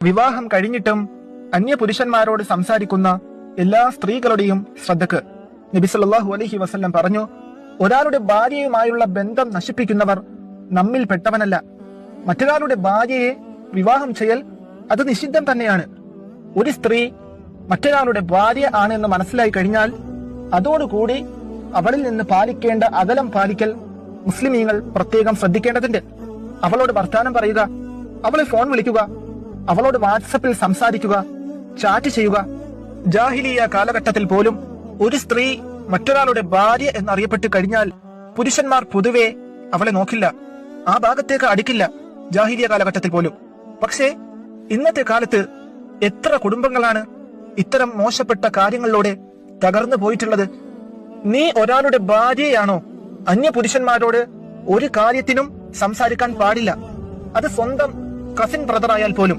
വിവാഹം കഴിഞ്ഞിട്ടും അന്യ പുരുഷന്മാരോട് സംസാരിക്കുന്ന എല്ലാ സ്ത്രീകളുടെയും ശ്രദ്ധക്ക് നബി സല്ലല്ലാഹു അലൈഹി വസല്ലം പറഞ്ഞു, ഒരാളുടെ ഭാര്യയുമായുള്ള ബന്ധം നശിപ്പിക്കുന്നവർ നമ്മിൽ പെട്ടവനല്ല. മറ്റൊരാളുടെ ഭാര്യയെ വിവാഹം ചെയ്യൽ അത് നിഷിദ്ധം തന്നെയാണ്. ഒരു സ്ത്രീ മറ്റൊരാളുടെ ഭാര്യ ആണ് എന്ന് മനസ്സിലായി കഴിഞ്ഞാൽ അതോടുകൂടി അവളിൽ നിന്ന് പാലിക്കേണ്ട അകലം പാലിക്കൽ മുസ്ലിമീങ്ങൾ പ്രത്യേകം ശ്രദ്ധിക്കേണ്ടതുണ്ട്. അവളോട് വർത്താനം പറയുക, അവളെ ഫോൺ വിളിക്കുക, അവളോട് വാട്സപ്പിൽ സംസാരിക്കുക, ചാറ്റ് ചെയ്യുക. ജാഹിലിയ കാലഘട്ടത്തിൽ പോലും ഒരു സ്ത്രീ മറ്റൊരാളുടെ ഭാര്യ എന്നറിയപ്പെട്ട് കഴിഞ്ഞാൽ പുരുഷന്മാർ പൊതുവെ അവളെ നോക്കില്ല, ആ ഭാഗത്തേക്ക് അടുക്കില്ല, ജാഹിലിയ കാലഘട്ടത്തിൽ പോലും. പക്ഷേ ഇന്നത്തെ കാലത്ത് എത്ര കുടുംബങ്ങളാണ് ഇത്തരം മോശപ്പെട്ട കാര്യങ്ങളിലൂടെ തകർന്നു പോയിട്ടുള്ളത്. നീ ഒരാളുടെ ഭാര്യയാണോ? അന്യ പുരുഷന്മാരോട് ഒരു കാര്യത്തിനും സംസാരിക്കാൻ പാടില്ല. അത് സ്വന്തം കസിൻ ബ്രദർ ആയാൽ പോലും.